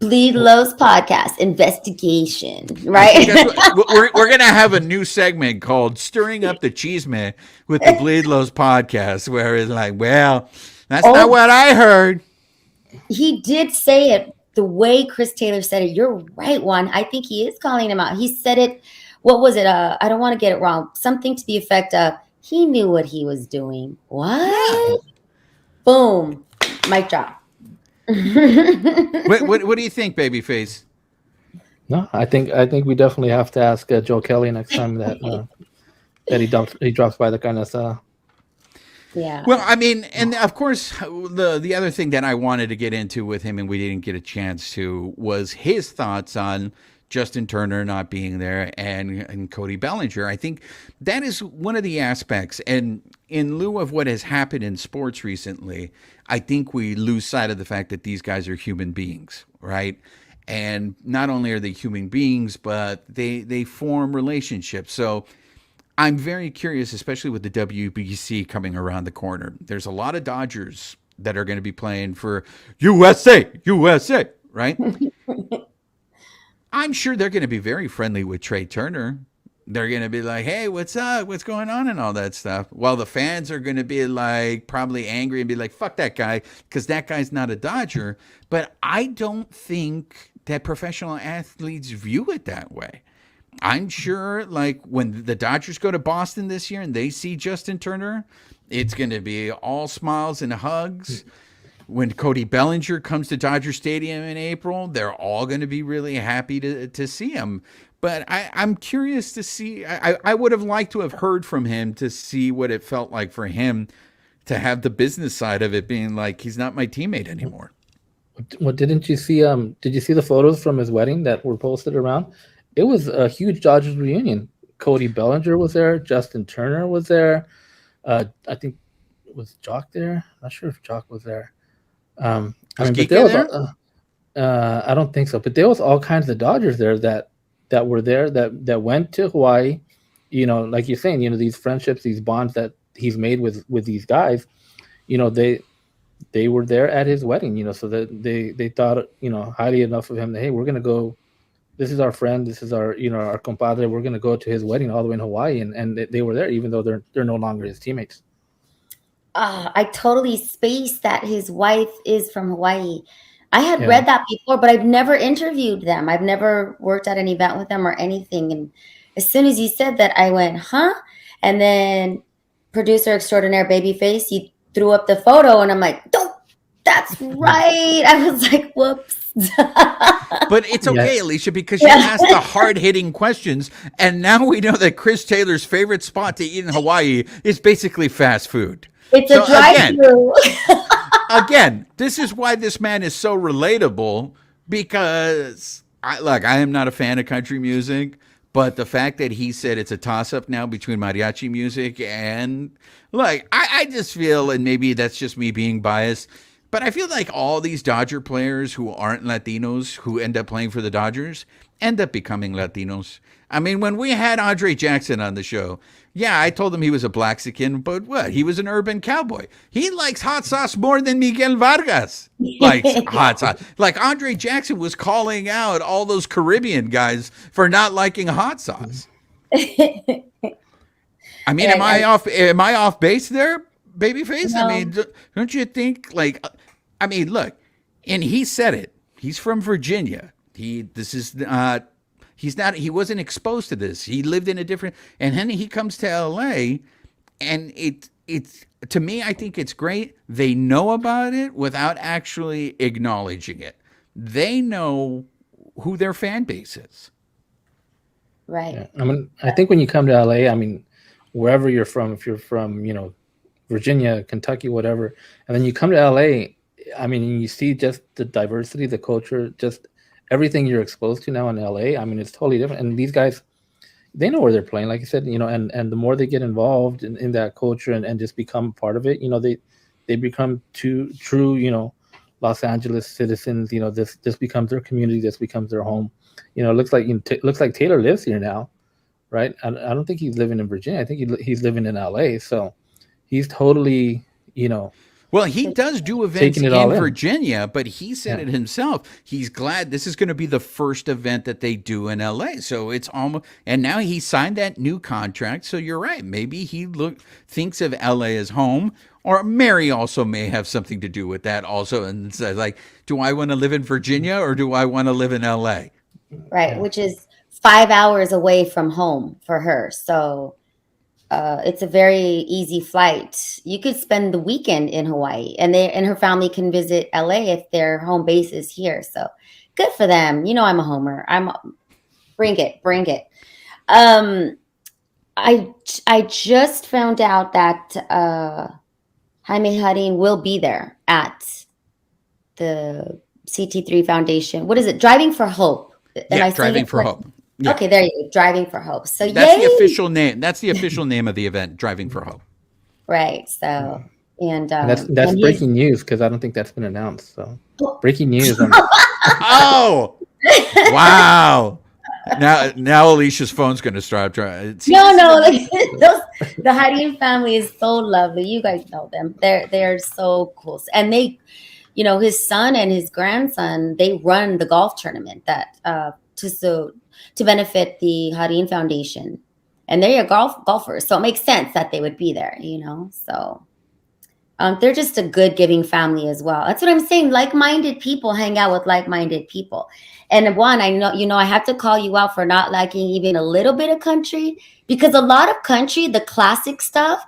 Bleed Lowe's podcast investigation, right? We're gonna have a new segment called "Stirring Up the Cheeseman" with the Bleed Lowe's podcast, where it's like, well, that's not what I heard. He did say it the way Chris Taylor said it. You're right, Juan. I think he is calling him out. He said it. What was it? I don't want to get it wrong. Something to the effect of, he knew what he was doing. What? Boom. Mic drop. What do you think, Babyface? No, I think we definitely have to ask Joe Kelly next time that he drops by the kind of Yeah. Well, I mean, and of course, the other thing that I wanted to get into with him and we didn't get a chance to was his thoughts on Justin Turner not being there and Cody Bellinger. I think that is one of the aspects. And in lieu of what has happened in sports recently, I think we lose sight of the fact that these guys are human beings, right? And not only are they human beings, but they form relationships. So I'm very curious, especially with the WBC coming around the corner. There's a lot of Dodgers that are going to be playing for USA, right? I'm sure they're going to be very friendly with Trey Turner. They're going to be like, hey, what's up? What's going on? And all that stuff. While the fans are going to be like probably angry and be like, fuck that guy, because that guy's not a Dodger. But I don't think that professional athletes view it that way. I'm sure like when the Dodgers go to Boston this year and they see Justin Turner, it's going to be all smiles and hugs. When Cody Bellinger comes to Dodger Stadium in April, they're all going to be really happy to see him. But I'm curious to see. I would have liked to have heard from him to see what it felt like for him to have the business side of it being like, he's not my teammate anymore. Well, didn't you see? Did you see the photos from his wedding that were posted around? It was a huge Dodgers reunion. Cody Bellinger was there. Justin Turner was there. I think was Jock there. Not sure if Jock was there. I mean, but there was. I don't think so. But there was all kinds of Dodgers there that were there that went to Hawaii. You know, like you're saying, you know, these friendships, these bonds that he's made with these guys. You know, they were there at his wedding. You know, so that they thought, you know, highly enough of him that, hey, we're gonna go. This is our friend. This is our, you know, our compadre. We're going to go to his wedding all the way in Hawaii. And they were there, even though they're no longer his teammates. I totally spaced that his wife is from Hawaii. I had read that before, but I've never interviewed them. I've never worked at an event with them or anything. And as soon as you said that, I went, huh? And then producer extraordinaire Babyface, he threw up the photo and I'm like, don't, that's right. I was like, whoops. But it's okay, Alicia, because you asked the hard-hitting questions, and now we know that Chris Taylor's favorite spot to eat in Hawaii is basically fast food. It's a drive-through. Again, this is why this man is so relatable, because I am not a fan of country music, but the fact that he said it's a toss-up now between mariachi music and, I just feel, and maybe that's just me being biased, but I feel like all these Dodger players who aren't Latinos who end up playing for the Dodgers end up becoming Latinos. I mean, when we had Andre Jackson on the show, I told him he was a Blaxican, but what? He was an urban cowboy. He likes hot sauce more than Miguel Vargas likes hot sauce. Like Andre Jackson was calling out all those Caribbean guys for not liking hot sauce. I mean, am I off base there? Babyface? No. I mean, don't you think, look, and he said it. He's from Virginia. He wasn't exposed to this. He lived in a different, and then he comes to LA, and it's to me, I think it's great. They know about it without actually acknowledging it. They know who their fan base is. Right. Yeah. I mean, I think when you come to LA, I mean, wherever you're from, if you're from, you know, Virginia, Kentucky, whatever, and then you come to LA, I mean, you see just the diversity, the culture, just everything you're exposed to now in LA. I mean, it's totally different. And these guys, they know where they're playing, like you said, you know, and the more they get involved in that culture and just become part of it, you know, they become true, you know, Los Angeles citizens. You know, this becomes their community, this becomes their home. You know, it looks like Taylor lives here now, right? I don't think he's living in Virginia. I think he's living in LA. So he's totally, you know. Well, he does do events in Virginia, but he said it himself. He's glad this is going to be the first event that they do in LA. So it's almost, and now he signed that new contract. So you're right. Maybe he thinks of LA as home, or Mary also may have something to do with that also. And says like, do I want to live in Virginia or do I want to live in LA? Right. Which is 5 hours away from home for her. So it's a very easy flight. You could spend the weekend in Hawaii, and her family can visit LA if their home base is here. So good for them. You know, I'm a homer. Bring it. I just found out that Jaime Harin will be there at the CT3 Foundation. What is it? Driving for Hope. Driving for Hope. Yeah. Okay, there you go. Driving for Hope. So that's the official name. That's the official name of the event, Driving for Hope. Right. So and that's breaking news because I don't think that's been announced. So breaking news. Oh, wow. Now Alicia's phone's going to start trying. No, like, the Harin family is so lovely. You guys know them. They're so cool. And they, his son and his grandson, they run the golf tournament that to benefit the Harin Foundation. And they're golfers, so it makes sense that they would be there, So they're just a good giving family as well. That's what I'm saying. Like-minded people hang out with like-minded people. And Juan, I know, I have to call you out for not liking even a little bit of country, because a lot of country, the classic stuff,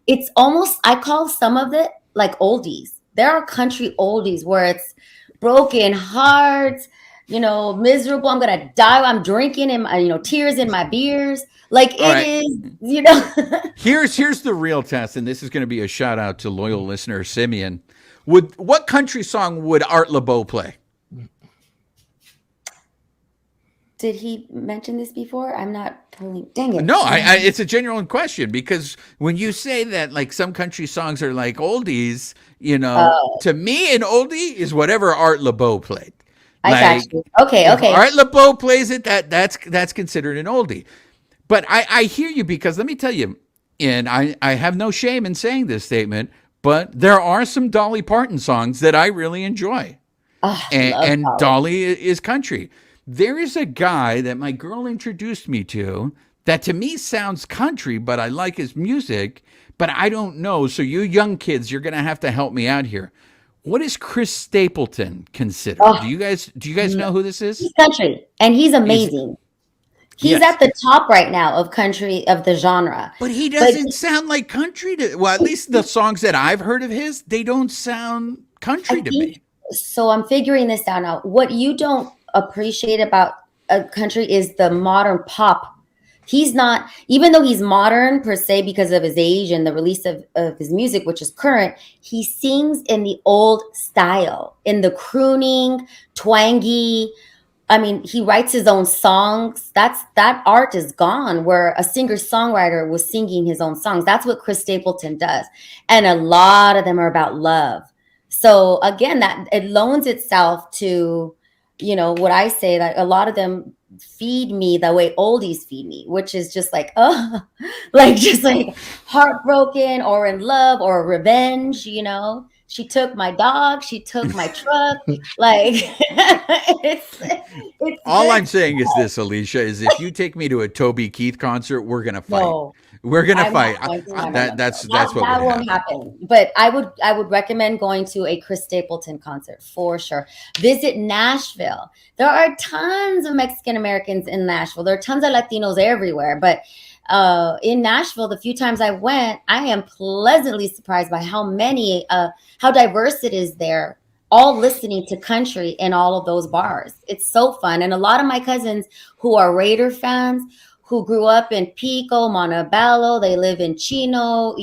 it's almost, I call some of it like oldies. There are country oldies where it's broken hearts, miserable. I'm going to die. I'm drinking in tears in my beers. Like Here's the real test. And this is going to be a shout out to loyal listener Simeon. What country song would Art LeBeau play? Did he mention this before? I'm not pulling. Dang it. No, it's a genuine question, because when you say that, like, some country songs are like oldies, to me, an oldie is whatever Art LeBeau played. I got you. Okay. Art LeBeau plays it, that's considered an oldie. But I hear you, because let me tell you, and I have no shame in saying this statement, but there are some Dolly Parton songs that I really enjoy. And Dolly is country. There is a guy that my girl introduced me to that to me sounds country, but I like his music, but I don't know. So you young kids, you're going to have to help me out here. What is Chris Stapleton considered? Do you guys know who this is? He's country, and he's amazing. He's at the top right now of country, of the genre. But he doesn't sound like country well, at least the songs that I've heard of his, they don't sound country to me. So I'm figuring this out now. What you don't appreciate about a country is the modern pop. He's not, even though he's modern per se because of his age and the release of his music, which is current, he sings in the old style, in the crooning, twangy. I mean, he writes his own songs. That art is gone, where a singer-songwriter was singing his own songs. That's what Chris Stapleton does. And a lot of them are about love. So again, that it loans itself to, what I say, that a lot of them feed me the way oldies feed me, which is just like, just like heartbroken or in love or revenge, She took my dog. She took my truck. Like, it's all good. I'm saying is this, Alicia, is if you take me to a Toby Keith concert, we're gonna fight. No, we're gonna fight. That's what that won't happen. But I would recommend going to a Chris Stapleton concert for sure. Visit Nashville. There are tons of Mexican Americans in Nashville. There are tons of Latinos everywhere, but in Nashville, the few times I went, I am pleasantly surprised by how diverse it is there, all listening to country in all of those bars. It's so fun. And a lot of my cousins who are Raider fans, who grew up in Pico, Montebello, they live in Chino,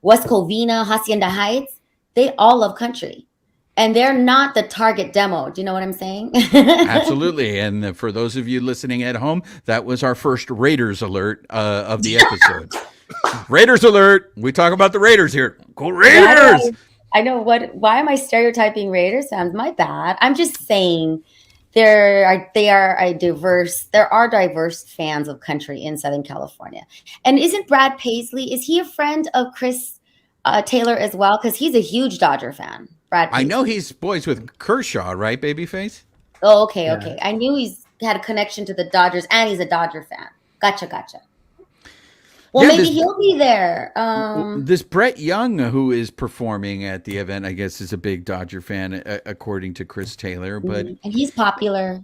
West Covina, Hacienda Heights, they all love country. And they're not the target demo. Do you know what I'm saying? Absolutely. And for those of you listening at home, that was our first Raiders alert of the episode. Raiders alert. We talk about the Raiders here. Go Raiders! I know. Why am I stereotyping Raiders fans? My bad. I'm just saying there are diverse fans of country in Southern California. And isn't Brad Paisley, is he a friend of Chris Taylor as well? Because he's a huge Dodger fan. Brad Paisley. I know he's boys with Kershaw, right, Babyface? Oh, okay. I knew he's had a connection to the Dodgers, and he's a Dodger fan. Gotcha. Well, maybe he'll be there. This Brett Young, who is performing at the event, I guess, is a big Dodger fan, according to Chris Taylor. But and he's popular.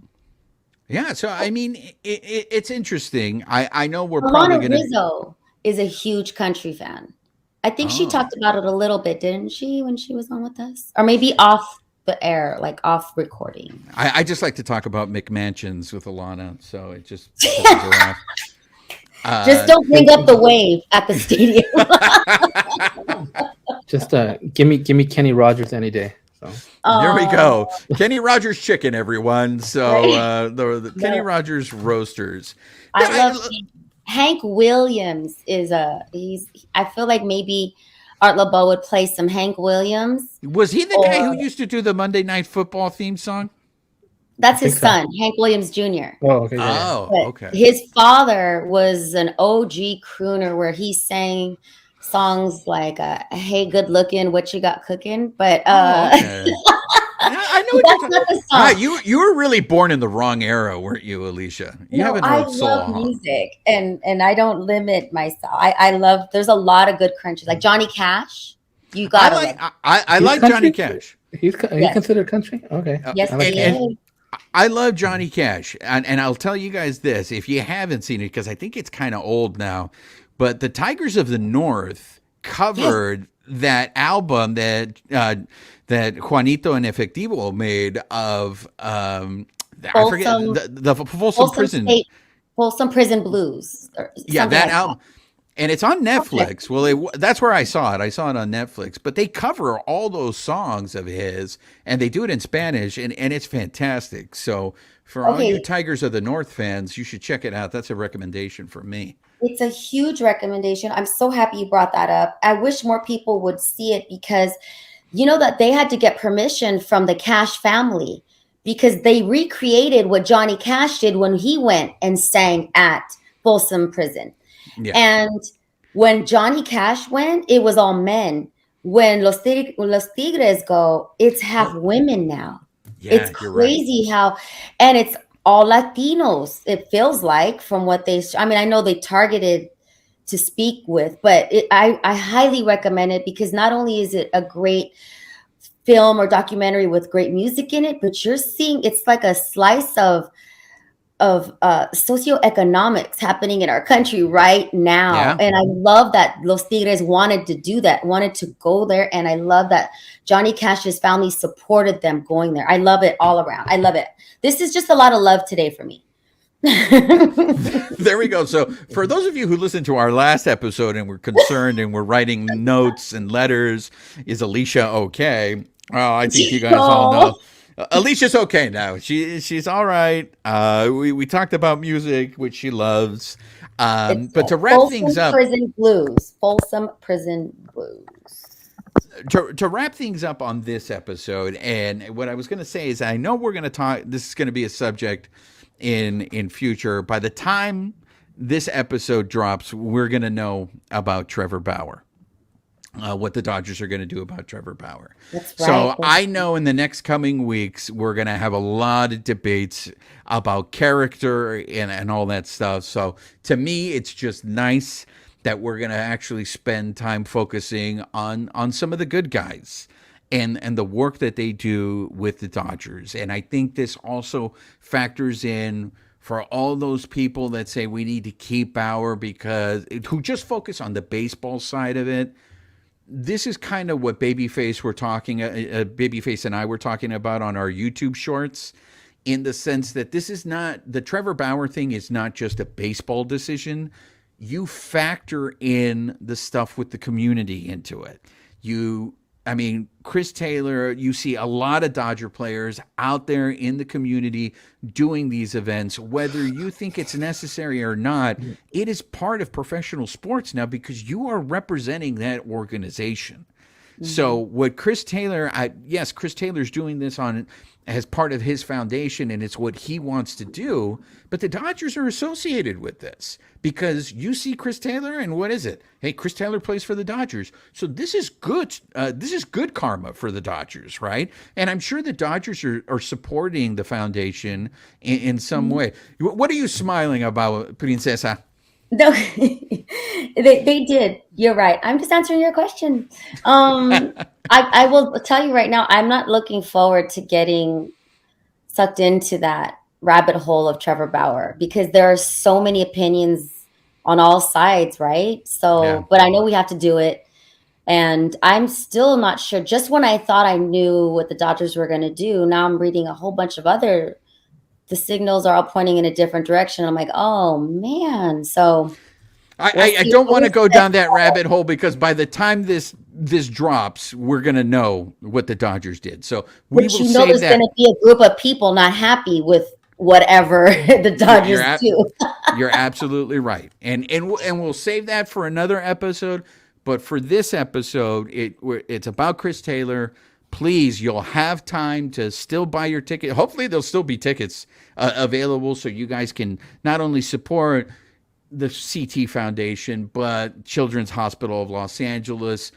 Yeah, so I mean, it's interesting. I know we're Alana probably going to. Rizzo is a huge country fan. I think she talked about it a little bit, didn't she, when she was on with us? Or maybe off the air, like off recording. I just like to talk about McMansions with Alana, so it just pisses her off. Just don't bring up the wave at the stadium. Just give me Kenny Rogers any day. So there we go. Kenny Rogers chicken, everyone. So the Kenny Rogers roasters. I love Hank Williams I feel like maybe Art LeBeau would play some Hank Williams. Was he the guy who used to do the Monday Night Football theme song? That's think his so. son, Hank Williams Jr. Oh, okay, yeah, Oh, But okay. his father was an OG crooner where he sang songs like "Hey, good looking, what you got cooking?" But Oh, okay. I know what you're that's talking. not the Wow, song. you were really born in the wrong era, weren't you, Alicia? You have No, an I old love soul, huh? music, and I don't limit myself. I love. There's a lot of good crunches, like Johnny Cash. You I gotta like love. I he's like Johnny country. Cash, He's Yes, considered country. Okay, yes, I like and he that. is. I love Johnny Cash, and I'll tell you guys this: if you haven't seen it, because I think it's kind of old now, but the Tigers of the North Yes, covered that album that Juanito and Efectivo made of I forget Folsom, the Folsom Folsom Prison. State, Folsom Prison Blues, or Yeah, something that like that. album. And it's on Okay. Netflix. Well, that's where I saw it. I saw it on Netflix. But they cover all those songs of his, and they do it in Spanish, and it's fantastic. So for all you Okay, Tigers of the North fans, you should check it out. That's a recommendation from me. it's a huge recommendation. I'm so happy you brought that up. I wish more people would see it because you know that they had to get permission from the Cash family because they recreated what Johnny Cash did when he went and sang at Folsom Prison. Yeah, And when Johnny Cash went, it was all men. When Los Tigres go, it's half women now. It's yeah, you're right. crazy how, and it's all Latinos. It feels like from what they. I mean, I know they targeted to speak with, but I highly recommend it because not only is it a great film or documentary with great music in it, but you're seeing it's like a slice of socioeconomics happening in our country right now. Yeah. And I love that Los Tigres wanted to do that, wanted to go there. And I love that Johnny Cash's family supported them going there. I love it all around. I love it. This is just a lot of love today for me. There we go. So, for those of you who listened to our last episode and were concerned and were writing notes and letters, is Alicia okay? Well, I think you guys all know. Alicia's okay now. She's all right. We talked about music, which she loves. It's But to wrap things Folsom up, Prison Blues. Folsom Prison Blues. to wrap things up on this episode, and what I was going to say is, I know we're going to talk. This is going to be a subject in future. By the time this episode drops, we're going to know about Trevor Bauer. What the Dodgers are going to do about Trevor Bauer. That's So right. I know in the next coming weeks, we're going to have a lot of debates about character and all that stuff. So to me, it's just nice that we're going to actually spend time focusing on some of the good guys and the work that they do with the Dodgers. And I think this also factors in for all those people that say we need to keep Bauer because who just focus on the baseball side of it. This is kind of what Babyface and I were talking about on our YouTube shorts, in the sense that this is not the Trevor Bauer thing is not just a baseball decision. You factor in the stuff with the community into it. I mean, Chris Taylor, you see a lot of Dodger players out there in the community doing these events. Whether you think it's necessary or not, it is part of professional sports now because you are representing that organization. So what Chris Taylor, yes, Chris Taylor's doing this as part of his foundation, and it's what he wants to do. But the Dodgers are associated with this because you see Chris Taylor, and what is it? Hey, Chris Taylor plays for the Dodgers, so this is good. This is good karma for the Dodgers, right? And I'm sure the Dodgers are supporting the foundation in some way. What are you smiling about, Princesa? No, they did. You're right. I'm just answering your question. I will tell you right now, I'm not looking forward to getting sucked into that rabbit hole of Trevor Bauer because there are so many opinions on all sides, right? Yeah. So, but I know we have to do it. And I'm still not sure. Just when I thought I knew what the Dodgers were going to do, now I'm reading a whole bunch of the signals are all pointing in a different direction. I'm like, oh man. So I don't want to go down that rabbit hole because by the time this drops, we're going to know what the Dodgers did. So we but will you know save there's going that. to be a group of people not happy with whatever the Dodgers do. You're absolutely right, and we'll save that for another episode. But for this episode, it's about Chris Taylor. please, you'll have time to still buy your ticket. Hopefully, there'll still be tickets available so you guys can not only support the CT Foundation, but Children's Hospital of Los Angeles.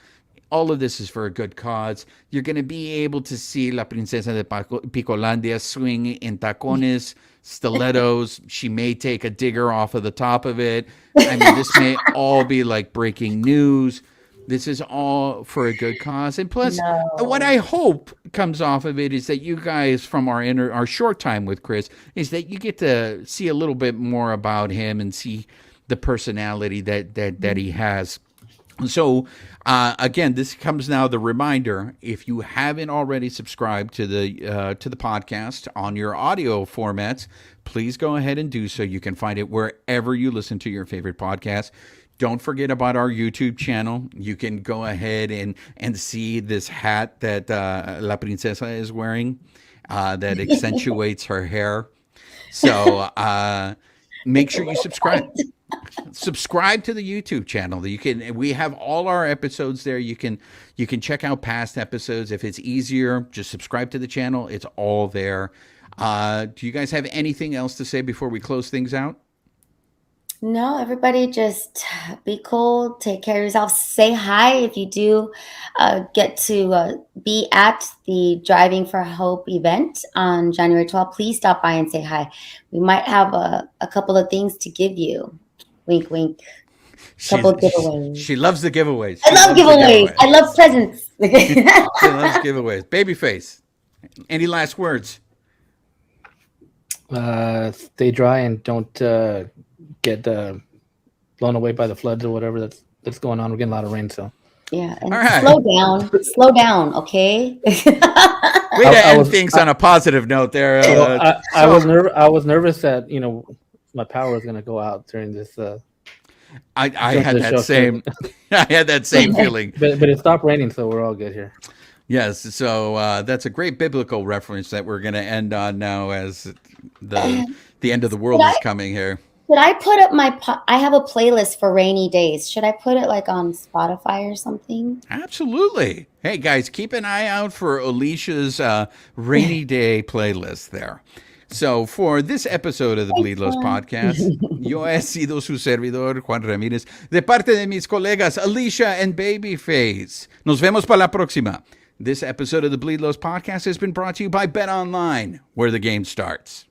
All of this is for a good cause. You're going to be able to see La Princesa de Picolandia swing in tacones, stilettos. She may take a digger off of the top of it. I mean, this may all be like breaking news. This is all for a good cause. And plus, what I hope comes off of it is that you guys, from our short time with Chris, is that you get to see a little bit more about him and see the personality that he has. So, again, this comes now the reminder. If you haven't already subscribed to the podcast on your audio formats, please go ahead and do so. You can find it wherever you listen to your favorite podcast. Don't forget about our YouTube channel. You can go ahead and see this hat that La Princesa is wearing that accentuates her hair. So make sure you subscribe. Subscribe to the YouTube channel. We have all our episodes there. You can check out past episodes. If it's easier, just subscribe to the channel. It's all there. Do you guys have anything else to say before we close things out? No, everybody just be cool. Take care of yourself. Say hi if you do get to be at the Driving for Hope event on January 12th. Please stop by and say hi. We might have a couple of things to give you. Wink, wink. Couple giveaways. She loves the giveaways. I love giveaways. I love presents. She loves giveaways. Babyface, any last words? Stay dry and don't get blown away by the floods or whatever that's going on. We're getting a lot of rain, so yeah. And right. Slow down, okay? Way to end things on a positive note there. I was nervous that my power was going to go out during this. I had that same. I had that same feeling. But it stopped raining, so we're all good here. Yes, so that's a great biblical reference that we're going to end on now, as the end of the world is coming here. Should I put up I have a playlist for rainy days. Should I put it like on Spotify or something? Absolutely. Hey guys, keep an eye out for Alicia's rainy day playlist there. So for this episode of the Bleed Los Podcast, yo he sido su servidor, Juan Ramírez, de parte de mis colegas Alicia and Babyface. Nos vemos para la próxima. This episode of the Bleed Los Podcast has been brought to you by Bet Online, where the game starts.